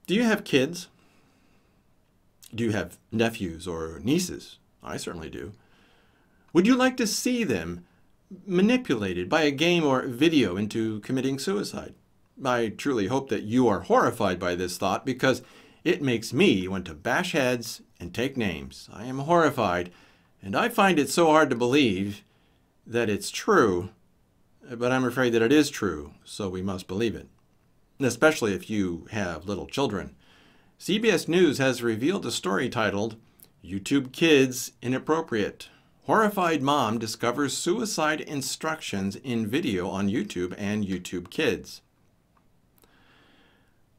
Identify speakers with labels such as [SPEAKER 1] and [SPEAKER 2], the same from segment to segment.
[SPEAKER 1] Do you have kids? Do you have nephews or nieces? I certainly do. Would you like to see them manipulated by a game or video into committing suicide? I truly hope that you are horrified by this thought because it makes me want to bash heads and take names. I am horrified, and I find it so hard to believe that it's true, but I'm afraid that it is true, so we must believe it, especially if you have little children. CBS News has revealed a story titled, "YouTube Kids Inappropriate. Horrified Mom Discovers Suicide Instructions in Video on YouTube and YouTube Kids."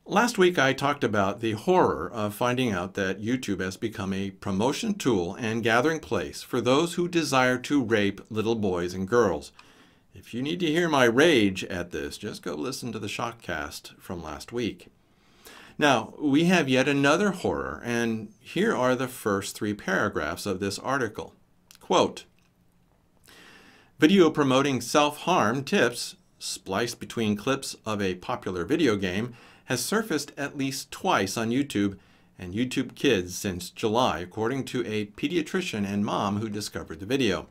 [SPEAKER 1] Last week I talked about the horror of finding out that YouTube has become a promotion tool and gathering place for those who desire to rape little boys and girls. If you need to hear my rage at this, just go listen to the ShockCast from last week. Now, we have yet another horror, and here are the first 3 paragraphs of this article. Quote, "Video promoting self-harm tips spliced between clips of a popular video game has surfaced at least twice on YouTube and YouTube Kids since July, according to a pediatrician and mom who discovered the video.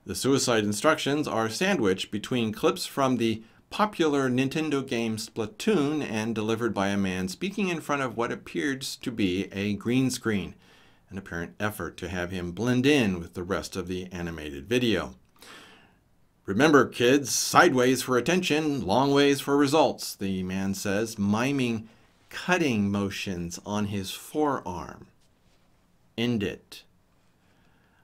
[SPEAKER 1] The suicide instructions are sandwiched between clips from the popular Nintendo game Splatoon and delivered by a man speaking in front of what appears to be a green screen, an apparent effort to have him blend in with the rest of the animated video. Remember, kids, sideways for attention, long ways for results," the man says, miming cutting motions on his forearm. End it.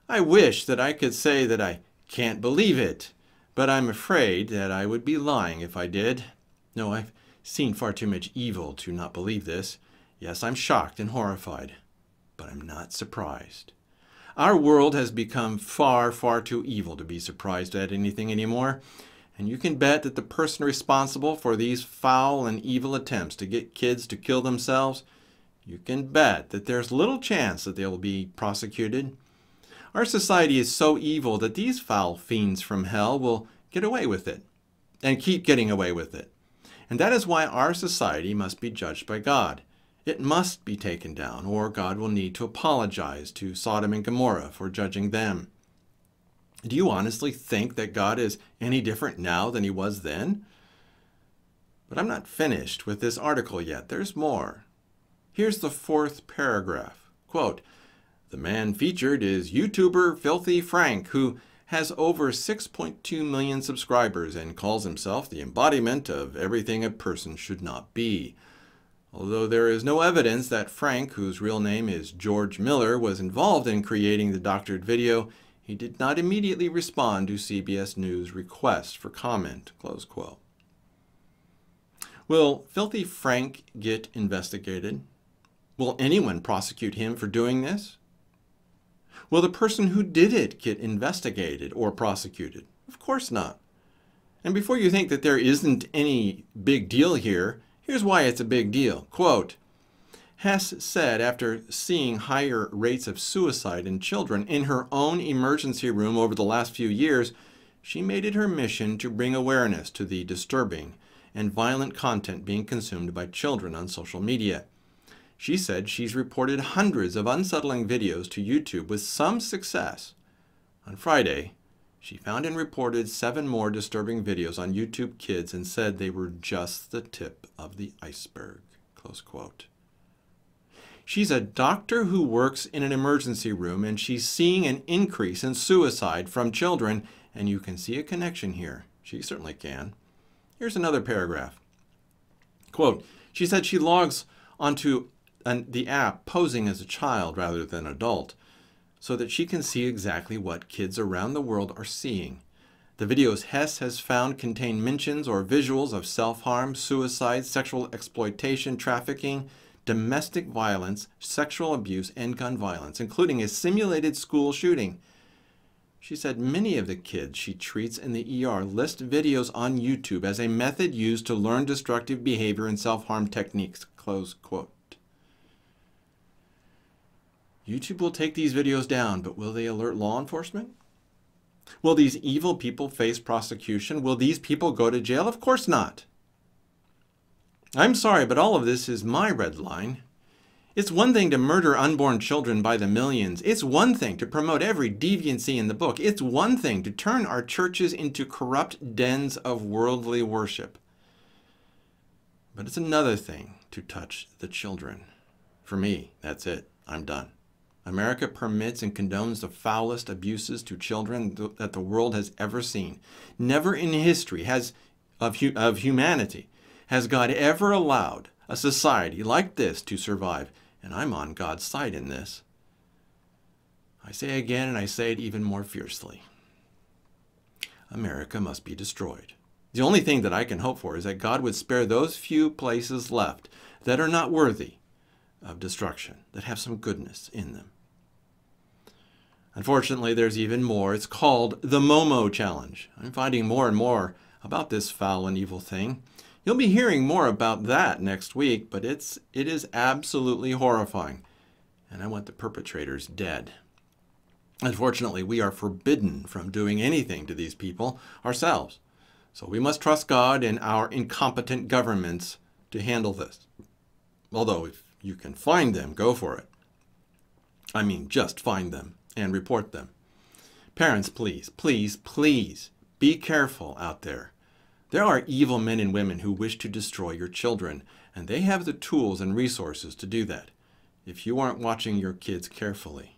[SPEAKER 1] I wish that I could say that I can't believe it, but I'm afraid that I would be lying if I did. No, I've seen far too much evil to not believe this. Yes, I'm shocked and horrified, but I'm not surprised. Our world has become far, far too evil to be surprised at anything anymore, and you can bet that the person responsible for these foul and evil attempts to get kids to kill themselves, you can bet that there's little chance that they'll be prosecuted. Our society is so evil that these foul fiends from hell will get away with it, and keep getting away with it. And that is why our society must be judged by God. It must be taken down, or God will need to apologize to Sodom and Gomorrah for judging them. Do you honestly think that God is any different now than he was then? But I'm not finished with this article yet. There's more. Here's the 4th paragraph. Quote, "The man featured is YouTuber Filthy Frank, who has over 6.2 million subscribers and calls himself the embodiment of everything a person should not be. Although there is no evidence that Frank, whose real name is George Miller, was involved in creating the doctored video, he did not immediately respond to CBS News' request for comment." Close quote. Will Filthy Frank get investigated? Will anyone prosecute him for doing this? Will the person who did it get investigated or prosecuted? Of course not. And before you think that there isn't any big deal here, here's why it's a big deal. Quote, "Hess said after seeing higher rates of suicide in children in her own emergency room over the last few years, she made it her mission to bring awareness to the disturbing and violent content being consumed by children on social media. She said she's reported hundreds of unsettling videos to YouTube with some success. On Friday, she found and reported 7 more disturbing videos on YouTube Kids and said they were just the tip of the iceberg." Close quote. She's a doctor who works in an emergency room, and she's seeing an increase in suicide from children, and you can see a connection here. She certainly can. Here's another paragraph. Quote, "She said she logs onto the app posing as a child rather than adult, so that she can see exactly what kids around the world are seeing. The videos Hess has found contain mentions or visuals of self-harm, suicide, sexual exploitation, trafficking, domestic violence, sexual abuse, and gun violence, including a simulated school shooting. She said many of the kids she treats in the ER list videos on YouTube as a method used to learn destructive behavior and self-harm techniques." Close quote. YouTube will take these videos down, but will they alert law enforcement? Will these evil people face prosecution? Will these people go to jail? Of course not. I'm sorry, but all of this is my red line. It's one thing to murder unborn children by the millions. It's one thing to promote every deviancy in the book. It's one thing to turn our churches into corrupt dens of worldly worship. But it's another thing to touch the children. For me, that's it. I'm done. America permits and condones the foulest abuses to children that the world has ever seen. Never in history of humanity has God ever allowed a society like this to survive, and I'm on God's side in this. I say again, and I say it even more fiercely. America must be destroyed. The only thing that I can hope for is that God would spare those few places left that are not worthy of destruction, that have some goodness in them. Unfortunately, there's even more. It's called the MOMO challenge. I'm finding more and more about this foul and evil thing. You'll be hearing more about that next week, but it is absolutely horrifying, and I want the perpetrators dead. Unfortunately, we are forbidden from doing anything to these people ourselves, so we must trust God and our incompetent governments to handle this. Although, if you can find them, go for it. I mean, just find them and report them. Parents, please, please, please be careful out there. There are evil men and women who wish to destroy your children, and they have the tools and resources to do that if you aren't watching your kids carefully.